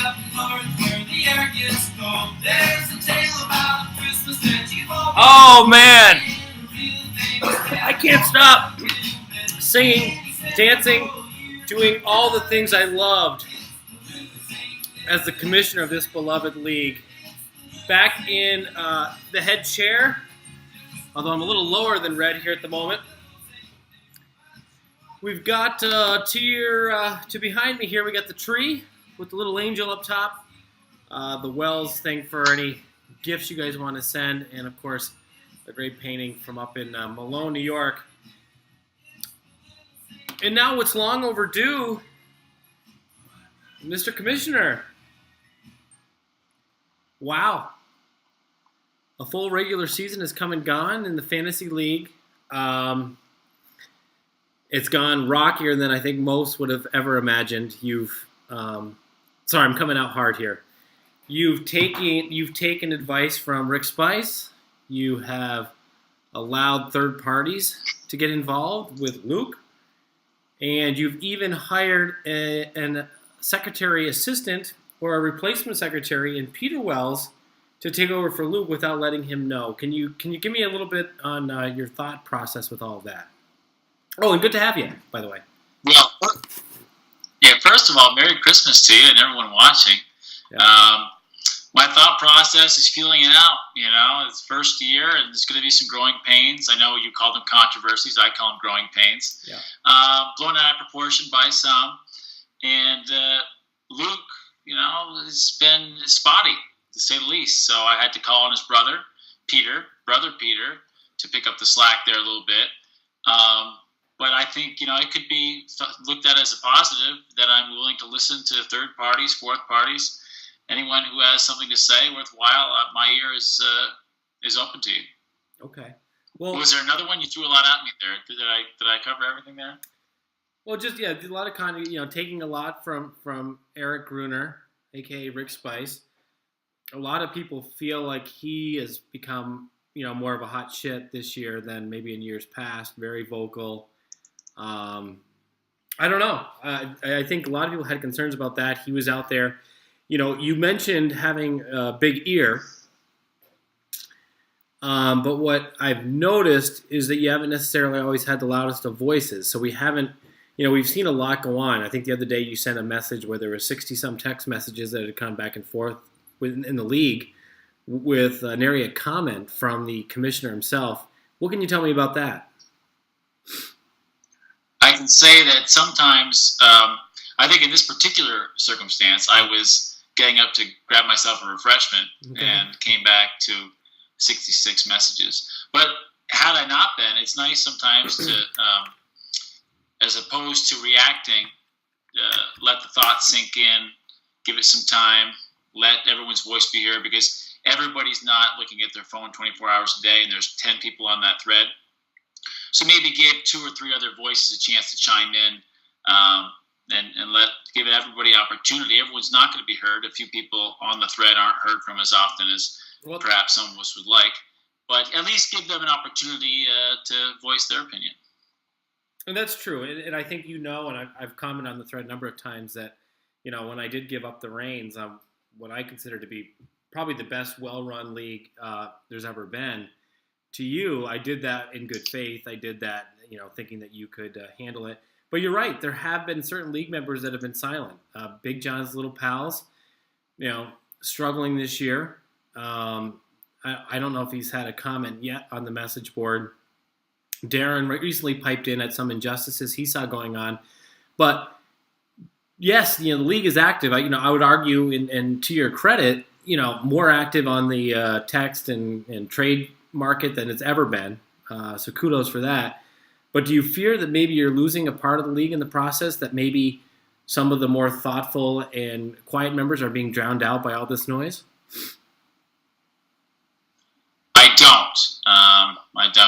up north where the air gets cold. There's a tale about Christmas that you've always Oh, man. I can't stop singing, dancing, doing all the things I loved as the commissioner of this beloved league. Back in the head chair, although I'm a little lower than Red here at the moment. We've got to behind me here, we got the tree with the little angel up top, the Wells thing for any gifts you guys want to send, and of course, a great painting from up in Malone, New York. And now what's long overdue, Mr. Commissioner. Wow. A full regular season has come and gone in the Fantasy League. It's gone rockier than I think most would have ever imagined. Sorry, I'm coming out hard here. You've taken advice from Ric Spice. You have allowed third parties to get involved with Luke. And you've even hired a secretary assistant or a replacement secretary in Peter Wells to take over for Luke without letting him know. Can you give me a little bit on your thought process with all of that? Oh, and good to have you, by the way. Well, yeah, first of all, Merry Christmas to you and everyone watching. Yeah. My thought process is feeling it out. It's first year, and there's going to be some growing pains. I know you call them controversies. I call them growing pains. Yeah. Blown out of proportion by some. And Luke, has been spotty, to say the least. So I had to call on his brother Peter, to pick up the slack there a little bit. But I think, it could be looked at as a positive that I'm willing to listen to third parties, fourth parties, anyone who has something to say worthwhile. My ear is open to you. Okay. Well, was there another one? You threw a lot at me there. Did I cover everything there? Well, just a lot of taking a lot from Eric Gruner, aka Ric Spice. A lot of people feel like he has become more of a hot shit this year than maybe in years past. Very vocal. I don't know. I think a lot of people had concerns about that. He was out there. You mentioned having a big ear. But what I've noticed is that you haven't necessarily always had the loudest of voices. So we haven't, we've seen a lot go on. I think the other day you sent a message where there were 60-some text messages that had come back and forth in the league with nary a comment from the commissioner himself. What can you tell me about that? I can say that sometimes, I think in this particular circumstance, I was getting up to grab myself a refreshment and came back to 66 messages. But had I not been, it's nice sometimes to, as opposed to reacting, let the thought sink in, give it some time, let everyone's voice be heard, because everybody's not looking at their phone 24 hours a day, and there's 10 people on that thread. So maybe give 2 or 3 other voices a chance to chime in, and give everybody opportunity. Everyone's not going to be heard. A few people on the thread aren't heard from as often as perhaps some of us would like, but at least give them an opportunity to voice their opinion. And that's true. And I think and I've commented on the thread a number of times that, when I did give up the reins on what I consider to be probably the best well-run league there's ever been, to you, I did that in good faith. I did that, thinking that you could handle it. But you're right. There have been certain league members that have been silent. Big John's little pals, struggling this year. I don't know if he's had a comment yet on the message board. Darren recently piped in at some injustices he saw going on. But yes, the league is active. I would argue, and to your credit, more active on the text and trade market than it's ever been. So kudos for that. But do you fear that maybe you're losing a part of the league in the process, that maybe some of the more thoughtful and quiet members are being drowned out by all this noise? I don't.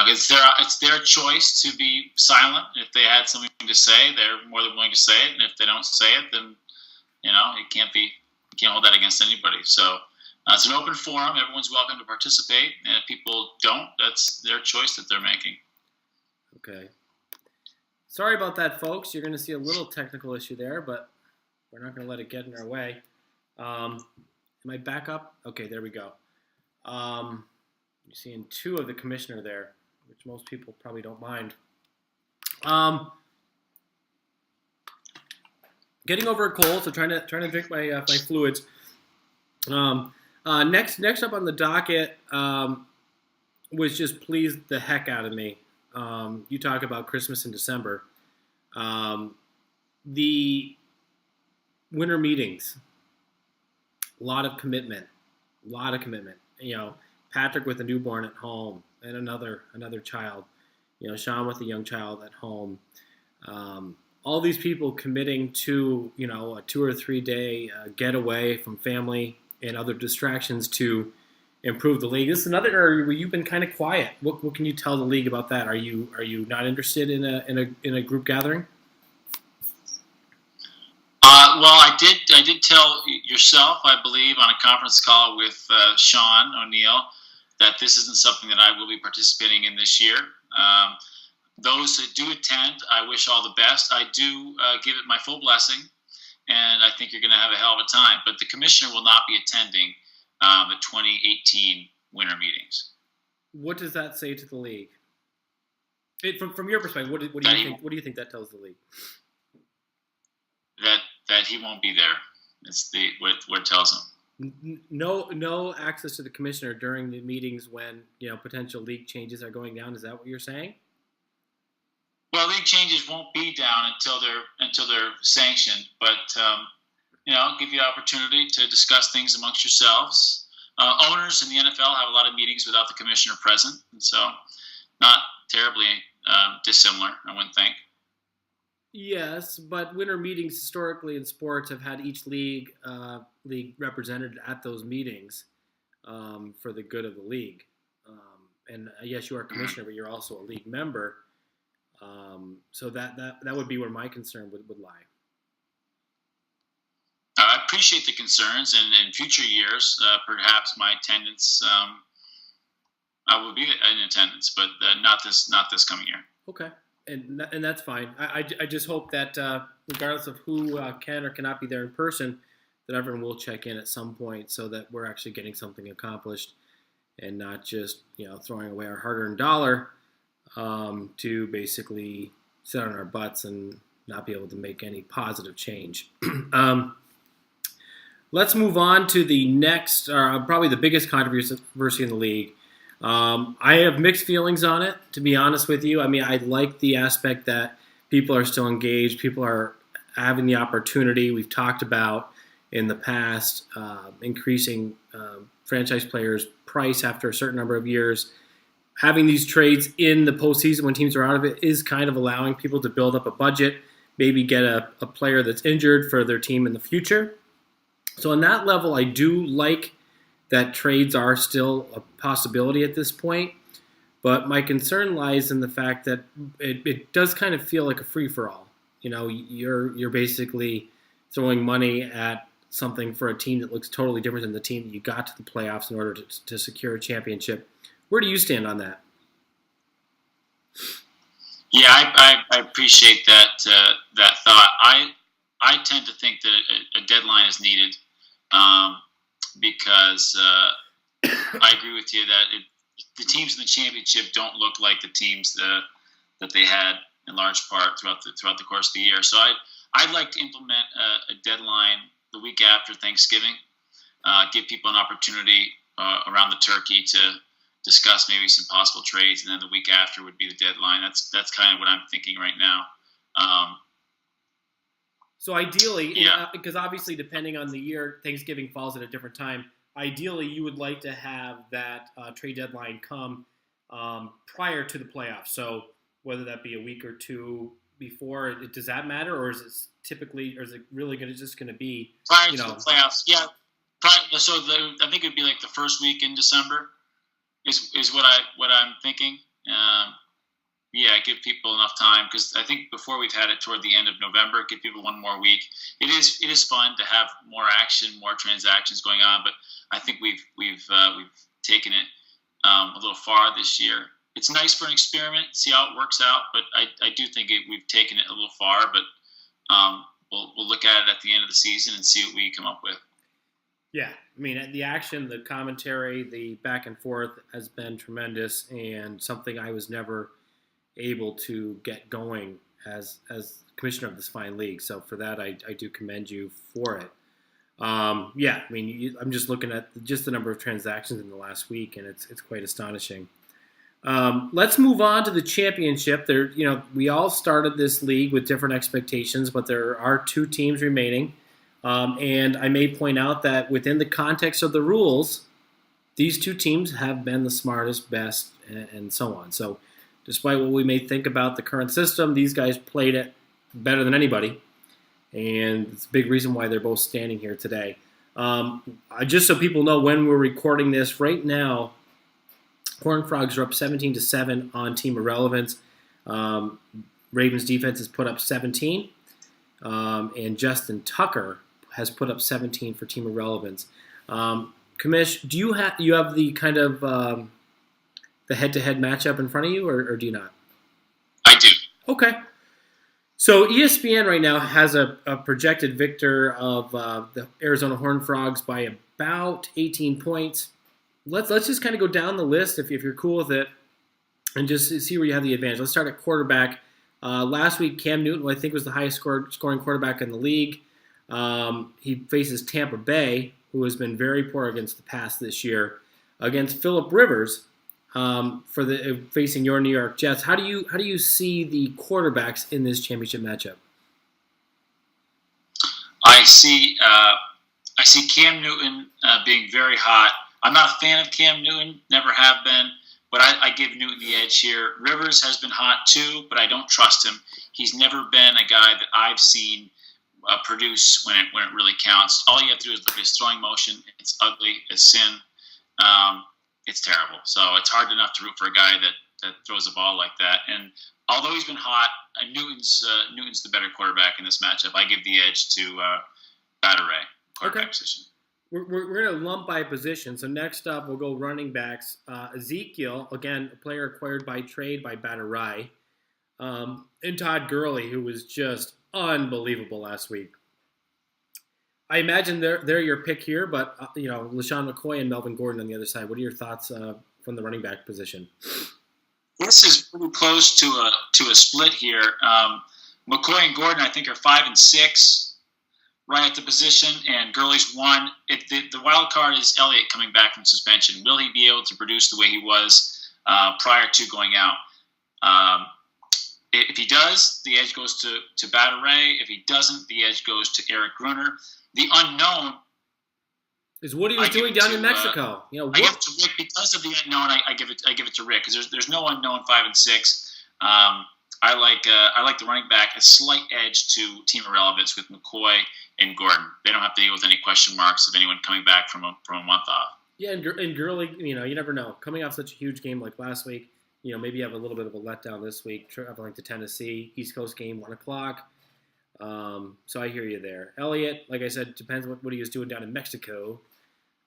It's their choice to be silent. If they had something to say, they're more than willing to say it. And if they don't say it, then, you can't hold that against anybody. So it's an open forum. Everyone's welcome to participate. And if people don't, that's their choice that they're making. Okay. Sorry about that, folks. You're going to see a little technical issue there, but we're not going to let it get in our way. Am I back up? Okay, there we go. You're seeing two of the commissioner there, which most people probably don't mind. Getting over a cold, so trying to drink my fluids. Next up on the docket was just pleased the heck out of me. You talk about Christmas in December. The winter meetings, a lot of commitment. Patrick with a newborn at home and another child. Sean with a young child at home. All these people committing to a 2 or 3 day getaway from family and other distractions to improve the league. This is another area where you've been kind of quiet. What can you tell the league about that? Are you not interested in a group gathering? Well, I did tell yourself, I believe, on a conference call with Sean O'Neill that this isn't something that I will be participating in this year. Those that do attend, I wish all the best. I do give it my full blessing, and I think you're going to have a hell of a time. But the commissioner will not be attending the 2018 winter meetings. What does that say to the league? From your perspective, what do you think? What do you think that tells the league? That he won't be there. It's what it tells him. No access to the commissioner during the meetings when potential league changes are going down. Is that what you're saying? Well, league changes won't be down until they're sanctioned, but give you the opportunity to discuss things amongst yourselves. Owners in the NFL have a lot of meetings without the commissioner present, and so not terribly dissimilar, I wouldn't think. Yes, but winter meetings historically in sports have had each league represented at those meetings for the good of the league. And yes, you are a commissioner, but you're also a league member. So that would be where my concern would lie. I appreciate the concerns, and in future years, perhaps my attendance, I will be in attendance, but not this coming year. Okay. And that's fine. I just hope that regardless of who can or cannot be there in person, that everyone will check in at some point so that we're actually getting something accomplished and not just throwing away our hard-earned dollar to basically sit on our butts and not be able to make any positive change. Let's move on to the next, probably the biggest controversy in the league. I have mixed feelings on it, to be honest with you. I mean, I like the aspect that people are still engaged. People are having the opportunity. We've talked about in the past increasing franchise players' price after a certain number of years. Having these trades in the postseason when teams are out of it is kind of allowing people to build up a budget, maybe get a player that's injured for their team in the future. So on that level, I do like that trades are still a possibility at this point. But my concern lies in the fact that it does kind of feel like a free-for-all. You're basically throwing money at something for a team that looks totally different than the team that you got to the playoffs in order to secure a championship. Where do you stand on that? Yeah, I appreciate that thought. I tend to think that a deadline is needed because I agree with you that the teams in the championship don't look like the teams that they had in large part throughout the course of the year. So I'd like to implement a deadline the week after Thanksgiving, give people an opportunity around the turkey to discuss maybe some possible trades, and then the week after would be the deadline. That's kind of what I'm thinking right now. So ideally, because obviously depending on the year, Thanksgiving falls at a different time. Ideally, you would like to have that trade deadline come prior to the playoffs. So whether that be a week or two before, does that matter, or is it really just going to be prior to the playoffs? Yeah. I think it'd be like the first week in December is what I'm thinking. Give people enough time, because I think before we've had it toward the end of November, give people one more week. It is fun to have more action, more transactions going on, but I think we've taken it a little far this year. It's nice for an experiment, see how it works out, but I do think we've taken it a little far. But we'll look at it at the end of the season and see what we come up with. Yeah, I mean, the action, the commentary, the back and forth has been tremendous, and something I was never able to get going as commissioner of this fine league. So for that, I do commend you for it. Yeah, I mean, I'm just looking at just the number of transactions in the last week, and it's quite astonishing. Let's move on to the championship. There, we all started this league with different expectations, but there are 2 teams remaining. And I may point out that within the context of the rules, these 2 teams have been the smartest, best, and so on. So despite what we may think about the current system, these guys played it better than anybody. And it's a big reason why they're both standing here today. Just so people know, when we're recording this right now, Horned Frogs are up 17-7 on Team Irrelevance. Ravens defense has put up 17. And Justin Tucker has put up 17 for Team Irrelevance. Kamish, do you have the kind of the head-to-head matchup in front of you, or do you not? I do. Okay. So ESPN right now has a projected victor of the Arizona Horned Frogs by about 18 points. Let's just kind of go down the list if you're cool with it, and just see where you have the advantage. Let's start at quarterback. Last week, Cam Newton, who I think was the highest scoring quarterback in the league. He faces Tampa Bay, who has been very poor against the pass this year, against Phillip Rivers facing your New York Jets. How do you see the quarterbacks in this championship matchup? I see Cam Newton being very hot. I'm not a fan of Cam Newton, never have been, but I give Newton the edge here. Rivers has been hot too, but I don't trust him. He's never been a guy that I've seen produce when it really counts. All you have to do is look at his throwing motion. It's ugly. It's sin. It's terrible. So it's hard enough to root for a guy that throws the ball like that. And although he's been hot, Newton's the better quarterback in this matchup. I give the edge to Badr, quarterback position. We're going to lump by position. So next up, we'll go running backs. Ezekiel, again, a player acquired by trade by Badr. And Todd Gurley, who was just unbelievable last week. I imagine they're your pick here, but LaShawn McCoy and Melvin Gordon on the other side. What are your thoughts from the running back position? This is pretty close to a split here. McCoy and Gordon, I think, are 5 and 6. Right at the position, and Gurley's 1. The wild card is Elliott coming back from suspension. Will he be able to produce the way he was prior to going out? If he does, the edge goes to Badr. If he doesn't, the edge goes to Eric Gruner. The unknown is what he was doing down in Mexico. I give it to Rick because of the unknown. I give it to Rick because there's no unknown 5 and 6. I like the running back a slight edge to Team Irrelevance with McCoy and Gordon. They don't have to deal with any question marks of anyone coming back from a month off. Yeah, and Gurley, you never know. Coming off such a huge game like last week, maybe you have a little bit of a letdown this week, traveling to Tennessee, East Coast game, 1 o'clock. So I hear you there. Elliott, like I said, depends what he was doing down in Mexico.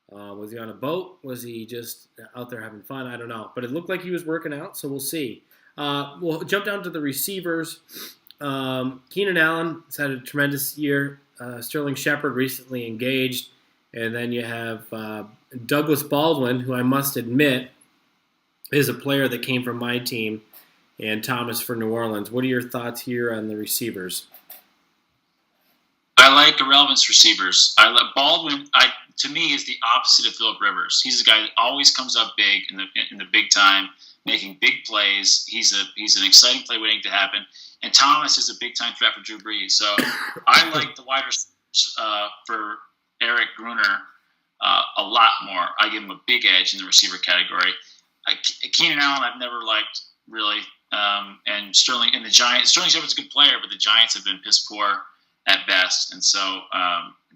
Was he on a boat? Was he just out there having fun? I don't know. But it looked like he was working out, so we'll see. We'll jump down to the receivers. Keenan Allen has had a tremendous year. Sterling Shepard recently engaged. And then you have Douglas Baldwin, who I must admit is a player that came from my team, and Thomas for New Orleans. What are your thoughts here on the receivers? I like Irrelevance receivers. Baldwin, to me, is the opposite of Phillip Rivers. He's a guy that always comes up big in the big time, making big plays. He's an exciting play waiting to happen. And Thomas is a big-time threat for Drew Brees. So I like the wide receivers for Eric Gruner a lot more. I give him a big edge in the receiver category. Keenan Allen I've never liked, really. And Sterling and the Giants. Sterling Shepard's a good player, but the Giants have been piss poor at best. And so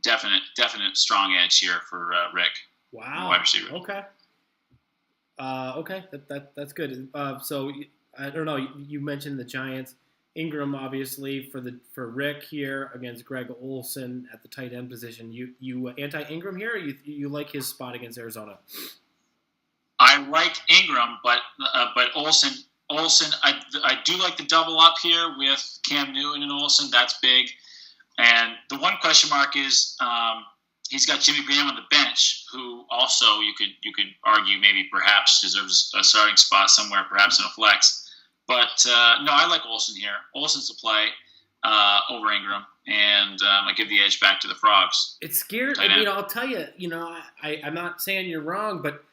definite strong edge here for Rick. Wow. Wide receiver. Okay. Okay, that's good. So I don't know. You mentioned the Giants. Ingram, obviously, for Rick here against Greg Olsen at the tight end position. You anti-Ingram here, or you like his spot against Arizona? I like Ingram, but Olsen. I do like the double up here with Cam Newton and Olsen. That's big. And the one question mark is he's got Jimmy Graham on the bench, who also you could argue maybe perhaps deserves a starting spot somewhere, perhaps in a flex. But no, I like Olsen here. Olsen's to play over Ingram, and I give the edge back to the Frogs. It's scared. I mean, I'll tell you. I'm not saying you're wrong, but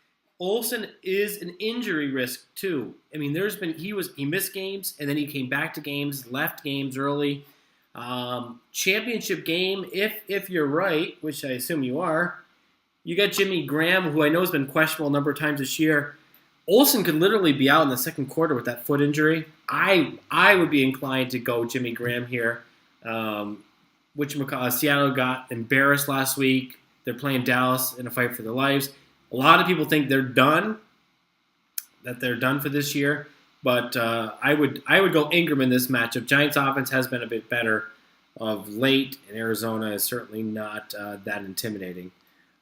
Olsen is an injury risk too. I mean, he missed games and then he came back to games, left games early. Championship game, if you're right, which I assume you are, you got Jimmy Graham, who I know has been questionable a number of times this year. Olsen could literally be out in the second quarter with that foot injury. I would be inclined to go Jimmy Graham here. Seattle got embarrassed last week. They're playing Dallas in a fight for their lives. A lot of people think they're done, that they're done for this year. But I would go Ingram in this matchup. Giants offense has been a bit better of late, and Arizona is certainly not that intimidating.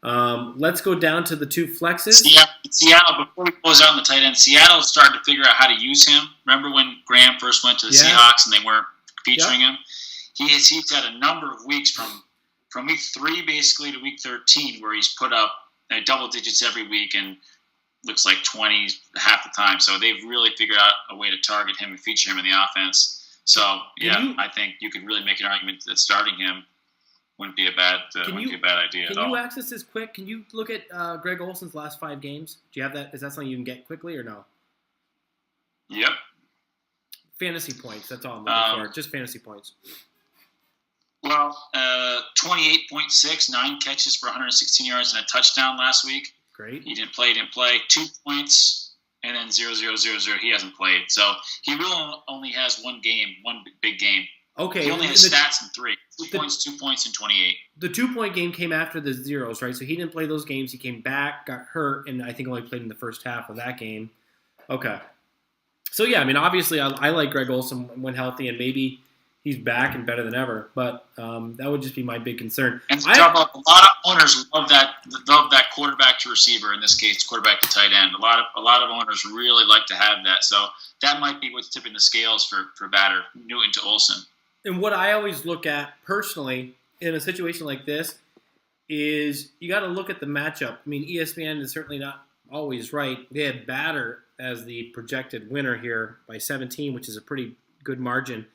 Let's go down to the two flexes. Seattle, before we close out on the tight end, Seattle started to figure out how to use him. Remember when Graham first went to the Seahawks and they weren't featuring him? He's had a number of weeks from week 3 basically to week 13 where he's put up double digits every week and looks like 20 half the time. So they've really figured out a way to target him and feature him in the offense. So, I think you could really make an argument that starting him wouldn't be a bad idea at all. Can you access this quick? Can you look at Greg Olsen's last 5 games? Do you have that? Is that something you can get quickly or no? Yep. Fantasy points. That's all I'm looking for. Just fantasy points. Well, 28.6, 9 catches for 116 yards and a touchdown last week. Great. He didn't play. 2 points, and then 0, 0, 0, 0. He hasn't played. So he really only has one big game. Okay. He only has stats in 3. 2 points, and 28. The 2-point game came after the zeros, right? So he didn't play those games. He came back, got hurt, and I think only played in the first half of that game. Okay. So, yeah, I mean, obviously I like Greg Olsen when healthy, and maybe he's back and better than ever. But that would just be my big concern. And a lot of owners love that quarterback to receiver, in this case, quarterback to tight end. A lot of owners really like to have that. So that might be what's tipping the scales for Badr, Newton to Olsen. And what I always look at personally in a situation like this is you got to look at the matchup. I mean, ESPN is certainly not always right. They had Badr as the projected winner here by 17, which is a pretty good margin.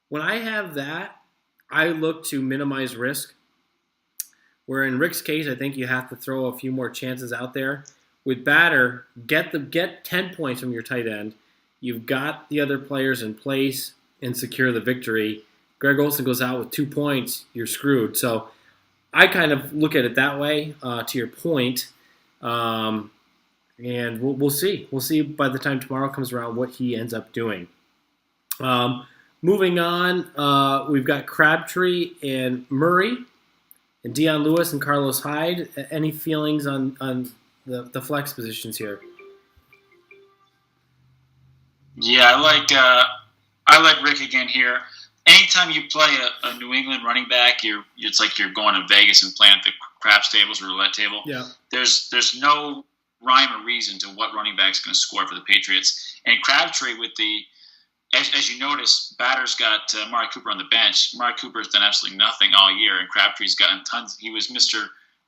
When I have that, I look to minimize risk. Where in Ric's case, I think you have to throw a few more chances out there. With Badr, get 10 points from your tight end. You've got the other players in place and secure the victory. Greg Olsen goes out with 2 points, you're screwed. So I kind of look at it that way, to your point. And we'll see. We'll see by the time tomorrow comes around what he ends up doing. Moving on, we've got Crabtree and Murray and Dion Lewis and Carlos Hyde. Any feelings on the flex positions here? Yeah, I like Ric again here. Anytime you play a New England running back, it's like you're going to Vegas and playing at the craps tables or roulette table. Yeah. There's no rhyme or reason to what running back's going to score for the Patriots. And Crabtree as you notice, Badr's got Amari Cooper on the bench. Amari Cooper's done absolutely nothing all year, and Crabtree's gotten tons. He was Mr.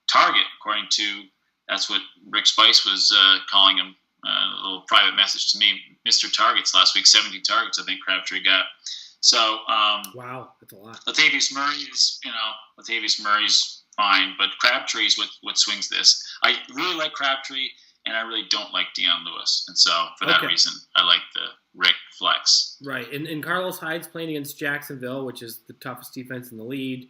Target, according to that's what Rick Spice was calling him. A little private message to me, Mr. Targets last week. 17 targets, I think Crabtree got. So wow, that's a lot. Latavius Murray's fine, but Crabtree is what swings this. I really like Crabtree, and I really don't like Dion Lewis, and so for that reason, I like the Ric flex. Right, and Carlos Hyde's playing against Jacksonville, which is the toughest defense in the league.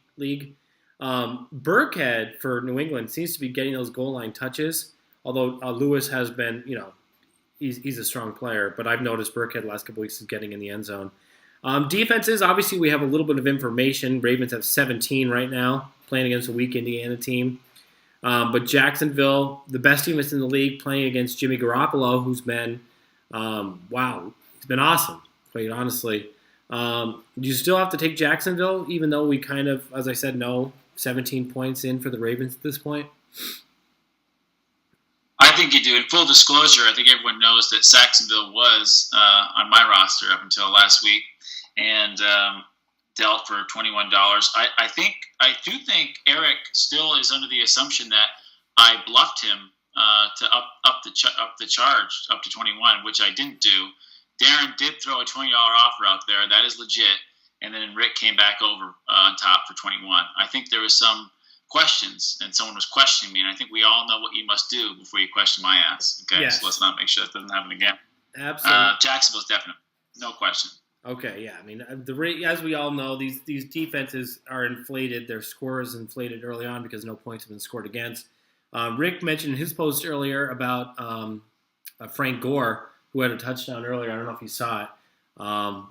Burkhead for New England seems to be getting those goal line touches, although Lewis has been, he's a strong player, but I've noticed Burkhead the last couple weeks is getting in the end zone. Defenses, obviously we have a little bit of information. Ravens have 17 right now, playing against a weak Indiana team. But Jacksonville, the best defense in the league, playing against Jimmy Garoppolo, who's been, he's been awesome, quite honestly. You still have to take Jacksonville, even though we kind of, as I said, know 17 points in for the Ravens at this point? I think you do. In full disclosure, I think everyone knows that Saxonville was on my roster up until last week. And dealt for $21. I do think Eric still is under the assumption that I bluffed him to up the charge up to 21, which I didn't do. Darren did throw a $20 offer out there. That is legit. And then Rick came back over on top for 21. I think there was some questions, and someone was questioning me, and I think we all know what you must do before you question my ass. Okay, yes. So let's not make sure that doesn't happen again. Absolutely. Jacksonville's definite, no question. Okay, yeah. I mean, as we all know, these defenses are inflated. Their score is inflated early on because no points have been scored against. Rick mentioned in his post earlier about Frank Gore, who had a touchdown earlier. I don't know if you saw it. I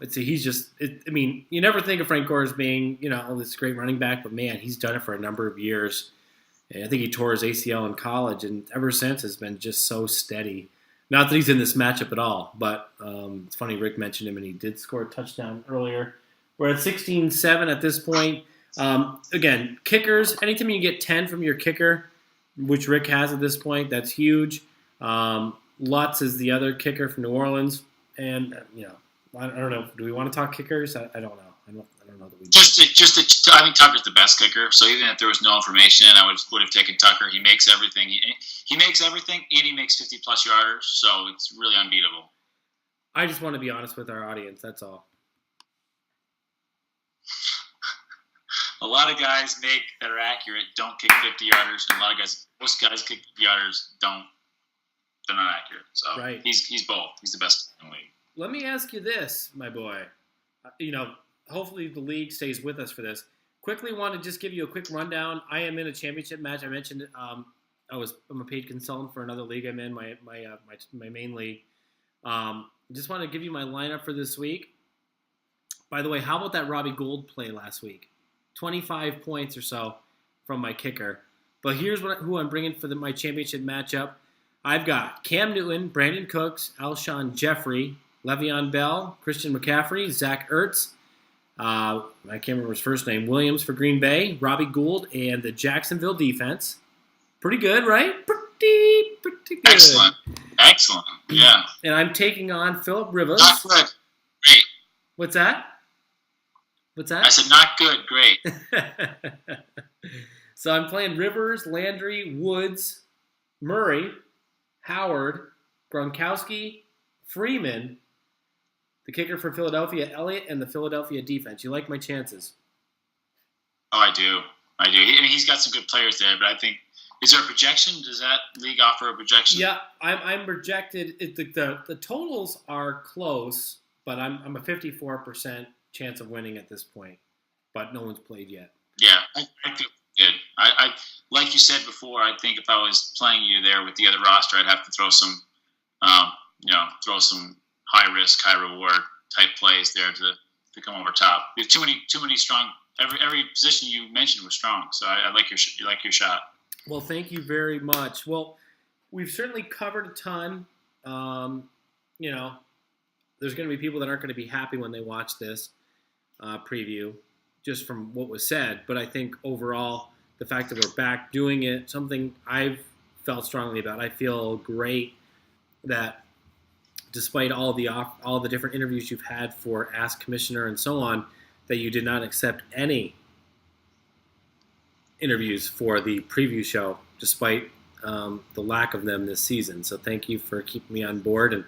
mean, you never think of Frank Gore as being, this great running back, but man, he's done it for a number of years. And I think he tore his ACL in college, and ever since has been just so steady. Not that he's in this matchup at all, but it's funny Rick mentioned him, and he did score a touchdown earlier. We're at 16-7 at this point. Again, kickers, anytime you get 10 from your kicker, which Rick has at this point, that's huge. Lutz is the other kicker from New Orleans, and I don't know. Do we want to talk kickers? I don't know. I don't know that we do. I think Tucker's the best kicker. So even if there was no information, I would have taken Tucker. He makes everything. He makes everything, and he makes 50-plus yarders. So it's really unbeatable. I just want to be honest with our audience. That's all. A lot of guys that are accurate don't kick 50-yarders, and most guys kick 50-yarders don't. They're not accurate. So right. He's both. He's the best in the league. Let me ask you this, my boy. Hopefully the league stays with us for this. Quickly want to just give you a quick rundown. I am in a championship match. I mentioned I'm a paid consultant for another league I'm in, my main league. Just want to give you my lineup for this week. By the way, how about that Robbie Gould play last week? 25 points or so from my kicker. But here's who I'm bringing for my championship matchup. I've got Cam Newton, Brandon Cooks, Alshon Jeffrey, Le'Veon Bell, Christian McCaffrey, Zach Ertz, I can't remember his first name, Williams for Green Bay, Robbie Gould, and the Jacksonville defense. Pretty good, right? Pretty good. Excellent. Yeah. And I'm taking on Phillip Rivers. Not good. Great. What's that? I said not good. Great. So I'm playing Rivers, Landry, Woods, Murray, Howard, Gronkowski, Freeman, the kicker for Philadelphia, Elliott, and the Philadelphia defense. You like my chances? Oh, I do. I mean, he's got some good players there, but I think, is there a projection? Does that league offer a projection? Yeah, I'm projected. The totals are close, but I'm a 54% chance of winning at this point. But no one's played yet. Yeah, I feel good. I like you said before. I think if I was playing you there with the other roster, I'd have to throw some, high risk, high reward type plays there to come over top. We have too many strong. Every position you mentioned was strong, so I like your shot. Well, thank you very much. Well, we've certainly covered a ton. There's going to be people that aren't going to be happy when they watch this preview, just from what was said. But I think overall, the fact that we're back doing it, something I've felt strongly about. I feel great that despite all the different interviews you've had for Ask Commissioner and so on, that you did not accept any interviews for the preview show, despite the lack of them this season. So thank you for keeping me on board, and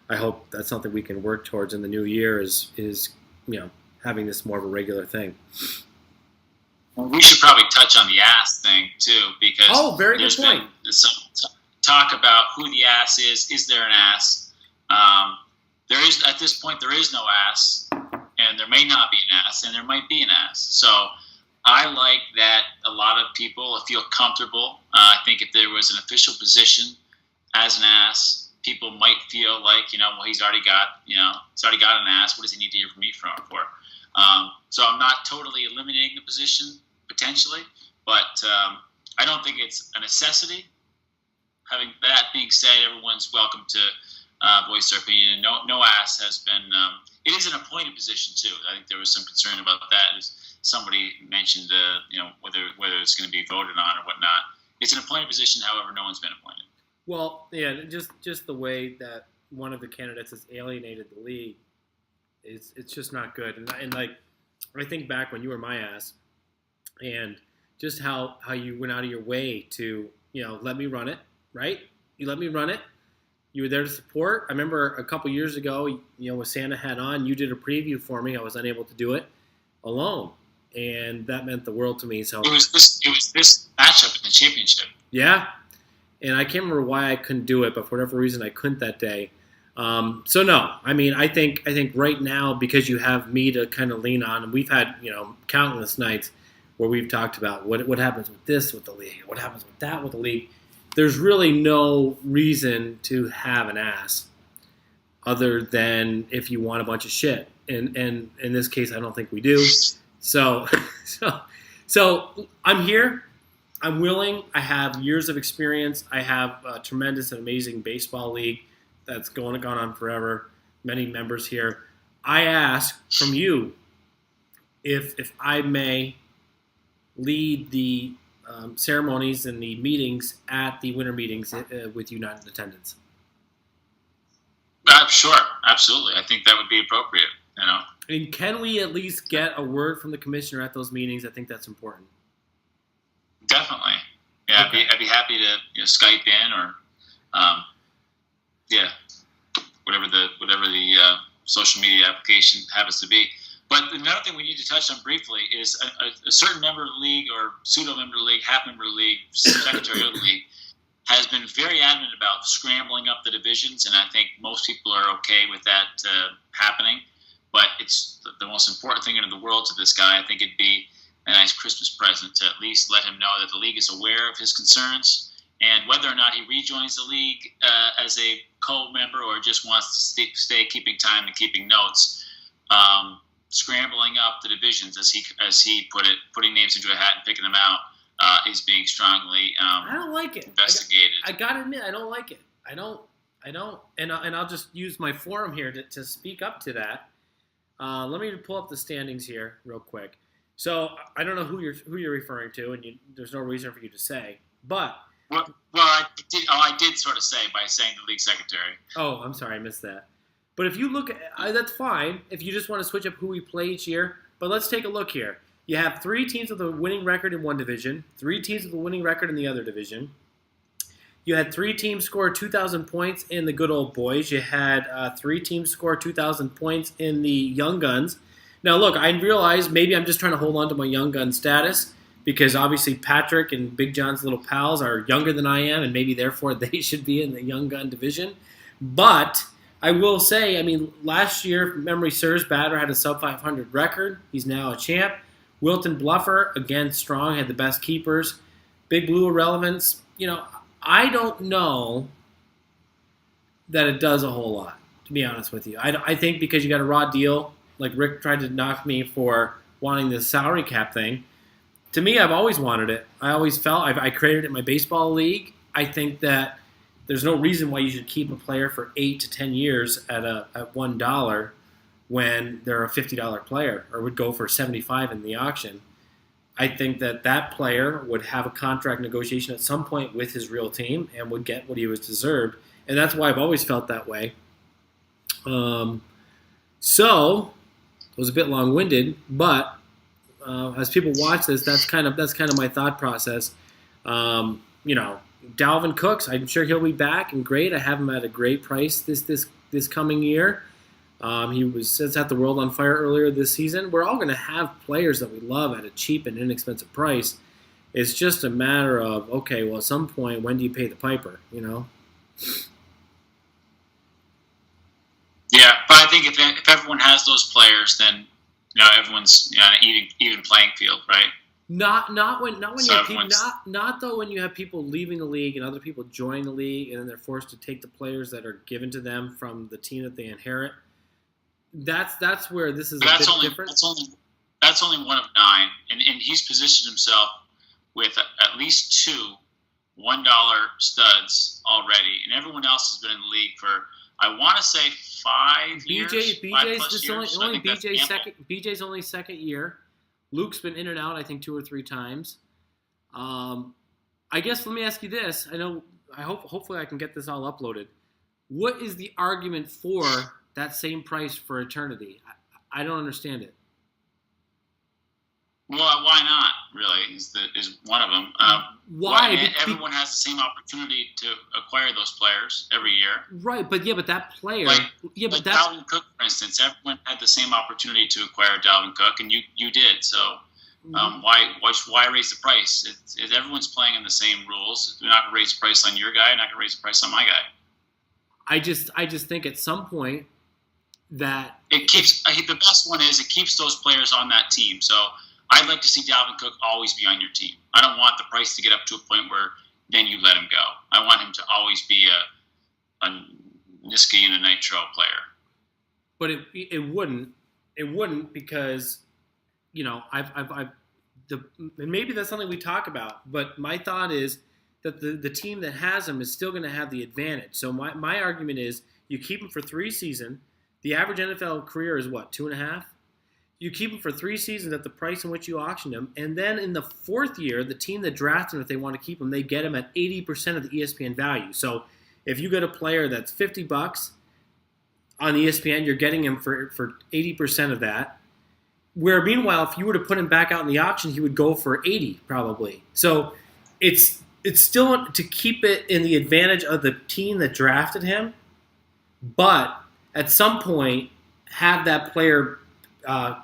I hope that's something we can work towards in the new year is having this more of a regular thing. Well, we should probably touch on the ass thing too, because very good point. There's some talk about who the ass is. Is there an ass? There is, at this point, there is no ass, and there may not be an ass, and there might be an ass. So I like that a lot of people feel comfortable. I think if there was an official position as an ass, people might feel like, he's already got an ass. What does he need to hear from me for? So I'm not totally eliminating the position potentially, but I don't think it's a necessity. Having that being said, everyone's welcome to voice their opinion. No ass has been. It is an appointed position too. I think there was some concern about that. As somebody mentioned, whether it's going to be voted on or whatnot. It's an appointed position. However, no one's been appointed. Well, yeah, just the way that one of the candidates has alienated the league, it's just not good. And like I think back when you were my ass, and just how you went out of your way to let me run it, right? You let me run it. You were there to support. I remember a couple years ago, with Santa hat on, you did a preview for me. I was unable to do it alone, and that meant the world to me. So it was this matchup in the championship. Yeah, and I can't remember why I couldn't do it, but for whatever reason I couldn't that day. So no, I mean I think right now, because you have me to kind of lean on, and we've had countless nights where we've talked about what happens with this with the league, what happens with that with the league. There's really no reason to have an ass other than if you want a bunch of shit, and in this case I don't think we do. So I'm here. I'm willing. I have years of experience. I have a tremendous and amazing baseball league that's gone on forever. Many members here. I ask from you if I may lead the ceremonies and the meetings at the winter meetings with you not in attendance. Sure, absolutely. I think that would be appropriate. And can we at least get a word from the commissioner at those meetings? I think that's important. Definitely. Yeah, okay. I'd be happy to Skype in or whatever the social media application happens to be. But another thing we need to touch on briefly is a certain member of the league or pseudo-member of the league, half-member of the league, secretary of the league, has been very adamant about scrambling up the divisions, and I think most people are okay with that happening. But it's the most important thing in the world to this guy. I think it'd be a nice Christmas present to at least let him know that the league is aware of his concerns, and whether or not he rejoins the league as a co-member or just wants to stay keeping time and keeping notes, scrambling up the divisions, as he put it, putting names into a hat and picking them out, is being strongly I don't like it. Investigated. I gotta admit, I don't like it. I don't, and I'll just use my forum here to speak up to that. Let me pull up the standings here real quick. So I don't know who you're referring to, and there's no reason for you to say. But I did sort of say by saying the league secretary. Oh, I'm sorry, I missed that. But if you look, that's fine. If you just want to switch up who we play each year, but let's take a look here. You have 3 teams with a winning record in one division, 3 teams with a winning record in the other division. You had 3 teams score 2,000 points in the good old boys. You had 3 teams score 2,000 points in the young guns. Now, look, I realize maybe I'm just trying to hold on to my young gun status because obviously Patrick and Big John's little pals are younger than I am, and maybe therefore they should be in the young gun division. But I will say, I mean, last year, if memory serves, Badr had a sub-500 record. He's now a champ. Wilton Bluffer, again, strong, had the best keepers. Big Blue irrelevance. I don't know that it does a whole lot, to be honest with you. I think because you got a raw deal, like Rick tried to knock me for wanting the salary cap thing. To me, I've always wanted it. I always felt I created it in my baseball league. I think that there's no reason why you should keep a player for 8 to 10 years at $1 when they're a $50 player, or would go for $75 in the auction. I think that player would have a contract negotiation at some point with his real team and would get what he was deserved, and that's why I've always felt that way. So it was a bit long-winded, but as people watch this, that's kind of my thought process. Dalvin Cooks, I'm sure he'll be back and great. I have him at a great price this coming year. He set the world on fire earlier this season. We're all going to have players that we love at a cheap and inexpensive price. It's just a matter of, okay, well, at some point, when do you pay the piper, Yeah, but I think if everyone has those players, then everyone's on an even playing field, right? Not when you have people, not though when you have people leaving the league and other people joining the league and then they're forced to take the players that are given to them from the team that they inherit. That's where this is a bit different. That's only one of 9, and he's positioned himself with at least 2 $1 studs already, and everyone else has been in the league for, I want to say, 5 years. BJ's only second year. Luke's been in and out, I think, 2 or 3 times. I guess let me ask you this. Hopefully I can get this all uploaded. What is the argument for that same price for eternity? I don't understand it. Well, why not? Really, is one of them. Why? Everyone has the same opportunity to acquire those players every year. Right, but that player, like Dalvin Cook, for instance, everyone had the same opportunity to acquire Dalvin Cook, and you did. So why raise the price? Everyone's playing in the same rules. If you're not going to raise the price on your guy, you're not going to raise the price on my guy. I just think at some point that it keeps the best one is it keeps those players on that team. So I'd like to see Dalvin Cook always be on your team. I don't want the price to get up to a point where then you let him go. I want him to always be a Niski and a Nitro player. But it wouldn't because and maybe that's something we talk about. But my thought is that the team that has him is still going to have the advantage. So my argument is you keep him for 3 seasons. The average NFL career is what, 2.5? You keep him for 3 seasons at the price in which you auctioned him, and then in the 4th year, the team that drafts him, if they want to keep him, they get him at 80% of the ESPN value. So if you get a player that's $50 on ESPN, you're getting him for 80% of that. Where meanwhile, if you were to put him back out in the auction, he would go for 80 probably. So it's still to keep it in the advantage of the team that drafted him, but at some point have that player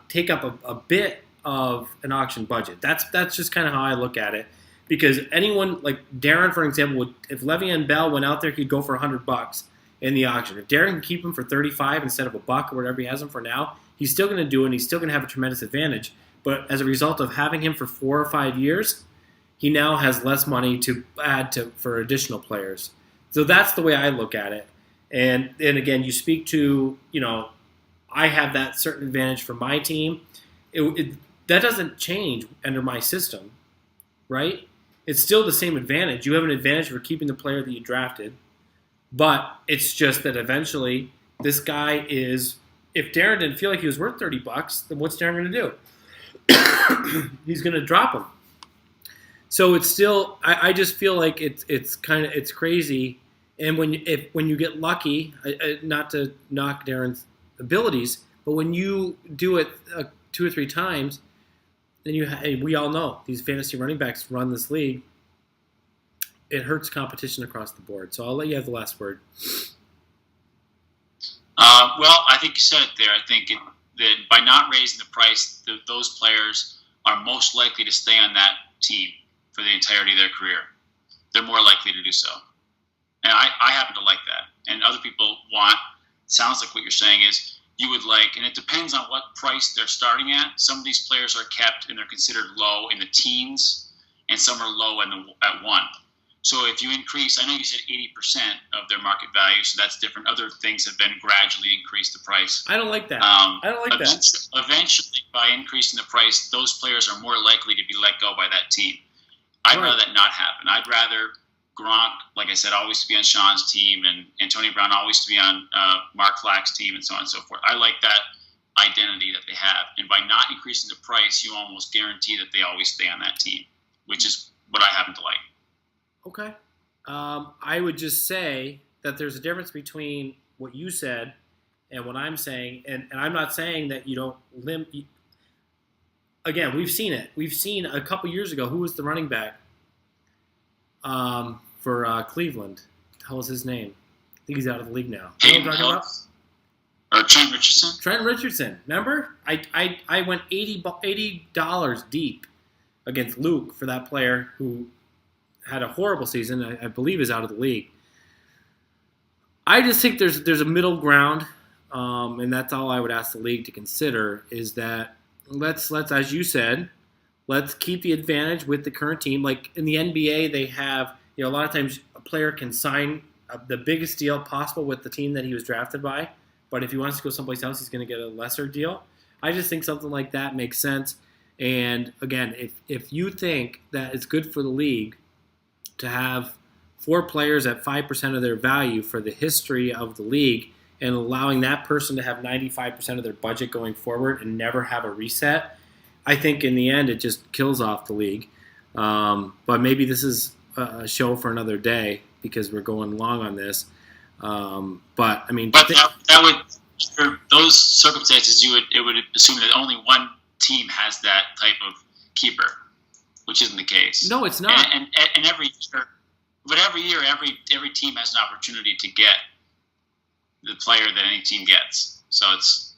take up a bit of an auction budget. That's just kind of how I look at it. Because anyone, like Darren, for example, if Le'Veon Bell went out there, he'd go for $100 in the auction. If Darren can keep him for $35 instead of $1 or whatever he has him for now, he's still going to do it, and he's still going to have a tremendous advantage. But as a result of having him for 4 or 5 years, he now has less money to add for additional players. So that's the way I look at it. And again, you speak to, I have that certain advantage for my team. That doesn't change under my system, right? It's still the same advantage. You have an advantage for keeping the player that you drafted, but it's just that eventually this guy is. If Darren didn't feel like he was worth $30, then what's Darren going to do? He's going to drop him. So it's still. I just feel like it's crazy. And when you get lucky, not to knock Darren's abilities, but when you do it 2 or 3 times, then we all know these fantasy running backs run this league. It hurts competition across the board. So I'll let you have the last word. Well, I think you said it there. I think that by not raising the price, those players are most likely to stay on that team for the entirety of their career. They're more likely to do so. And I happen to like that. And other people sounds like what you're saying is you would like, and it depends on what price they're starting at. Some of these players are kept and they're considered low in the teens, and some are low at 1. So if you increase, I know you said 80% of their market value, so that's different. Other things have been gradually increased the price. I don't like that. I don't like that. Eventually, by increasing the price, those players are more likely to be let go by that team. I'd rather that not happen. I'd rather Gronk, like I said, always to be on Sean's team, and Antonio Brown always to be on Mark Flack's team, and so on and so forth. I like that identity that they have. And by not increasing the price, you almost guarantee that they always stay on that team, which is what I happen to like. Okay. I would just say that there's a difference between what you said and what I'm saying. And I'm not saying that you don't limit. Again, we've seen it. We've seen a couple years ago, who was the running back for Cleveland? How was his name? I think he's out of the league now. You know what I'm talking about? Or Trent Richardson? Trent Richardson. Remember? I went $80 deep against Luke for that player who had a horrible season. I believe is out of the league. I just think there's a middle ground, and that's all I would ask the league to consider is that let's as you said, let's keep the advantage with the current team. Like in the NBA, they have a lot of times a player can sign the biggest deal possible with the team that he was drafted by, but if he wants to go someplace else, he's going to get a lesser deal. I just think something like that makes sense. And again, if you think that it's good for the league to have 4 players at 5% of their value for the history of the league and allowing that person to have 95% of their budget going forward and never have a reset, I think in the end it just kills off the league. But maybe this is a show for another day because we're going long on this. But I mean, that would, for those circumstances, it would assume that only one team has that type of keeper, which isn't the case. No, it's not. And every year, every team has an opportunity to get the player that any team gets. So it's,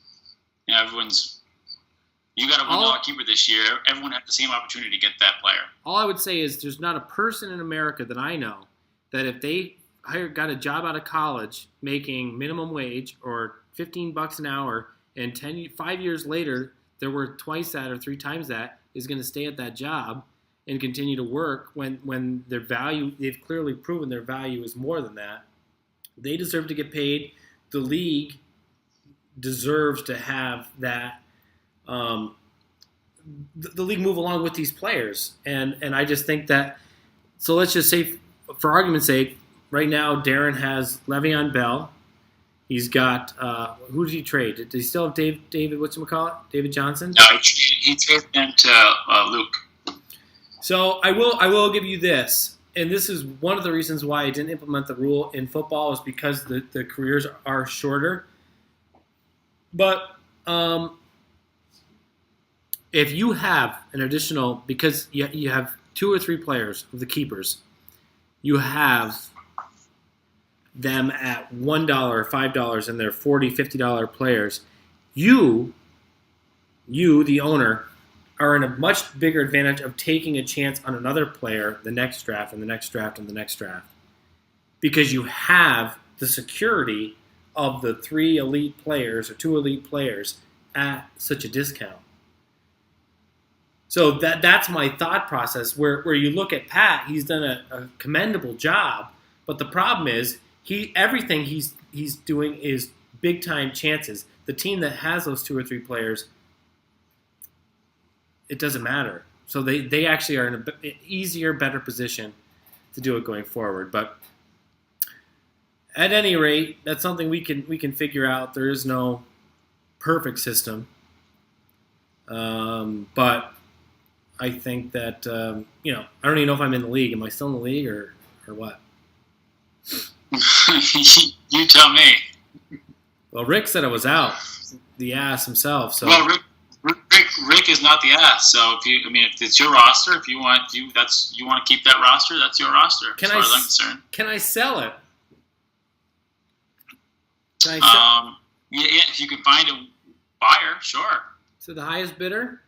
you got a $1 keeper this year. Everyone had the same opportunity to get that player. All I would say is there's not a person in America that I know that if they got a job out of college making minimum wage or $15 an hour, and 5 years later they're worth twice that or 3 times that, is going to stay at that job and continue to work when their value, they've clearly proven their value is more than that. They deserve to get paid. The league deserves to have that. The league move along with these players, and I just think that. So let's just say, for argument's sake, right now Darren has Le'Veon Bell. He's got who did he trade? Did he still have David? David Johnson? No, he traded them to Luke. So I will give you this, and this is one of the reasons why I didn't implement the rule in football, is because the careers are shorter. But if you have an additional, because you have 2 or 3 players of the keepers, you have them at $1 or $5 and they're $40, $50 players, you, the owner, are in a much bigger advantage of taking a chance on another player the next draft and the next draft and the next draft, because you have the security of the 3 elite players or 2 elite players at such a discount. So that's my thought process, where you look at Pat, he's done a commendable job, but the problem is everything he's doing is big time chances. The team that has those 2 or 3 players, it doesn't matter. So they actually are in an easier, better position to do it going forward. But at any rate, that's something we can figure out. There is no perfect system, but I think that I don't even know if I'm in the league. Am I still in the league or what? You tell me. Well, Rick said I was out, the ass himself. So. Well, Rick is not the ass. So if it's your roster, if you want to keep that roster, that's your roster. As far as I'm concerned. Can I sell it? Yeah, if you can find a buyer, sure. So the highest bidder.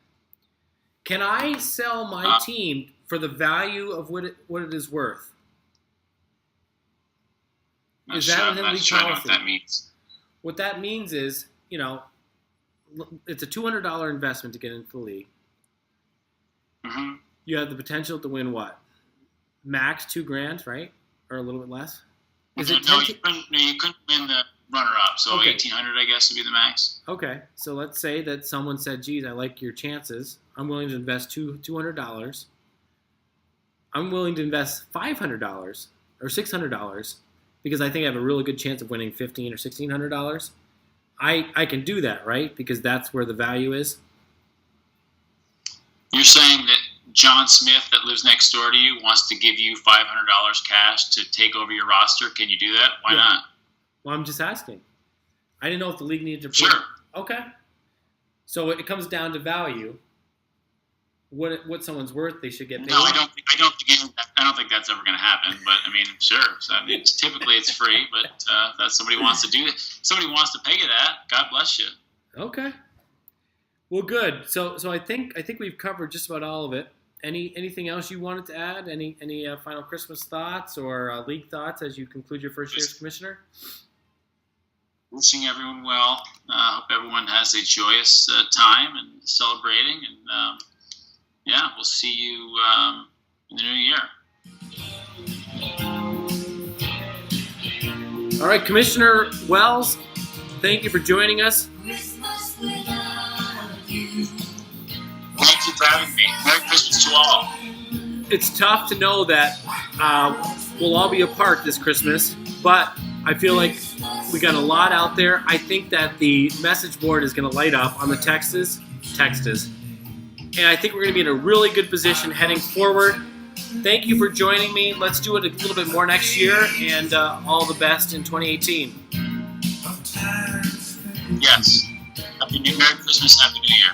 Can I sell my team for the value of what it is worth? I'm not sure I know what that means. What that means is, it's a $200 investment to get into the league. Mm-hmm. You have the potential to win what? Max $2,000, right? Or a little bit less? Is it you couldn't win the runner-up, so okay. 1,800, I guess, would be the max. Okay, so let's say that someone said, geez, I like your chances. I'm willing to invest $200. I'm willing to invest $500 or $600 because I think I have a really good chance of winning $1,500 or $1,600. I can do that, right? Because that's where the value is. You're saying that John Smith that lives next door to you wants to give you $500 cash to take over your roster. Can you do that? Why not? Well, I'm just asking. I didn't know if the league needed to. Sure. Okay. So it comes down to value. What someone's worth, they should get paid. No, I don't think that's ever going to happen. But sure. So, typically it's free, but if that's somebody wants to do it, somebody wants to pay you that. God bless you. Okay. Well, good. So I think we've covered just about all of it. Anything else you wanted to add? Any final Christmas thoughts or league thoughts as you conclude your first year as commissioner? Wishing everyone well. Hope everyone has a joyous time and celebrating. And we'll see you in the new year. All right, Commissioner Wells, thank you for joining us. Thank you for having me. Merry Christmas to all. It's tough to know that we'll all be apart this Christmas, but I feel like we got a lot out there. I think that the message board is going to light up on the text us. And I think we're going to be in a really good position heading forward. Thank you for joining me. Let's do it a little bit more next year, and all the best in 2018. Yes. Merry Christmas, Happy New Year.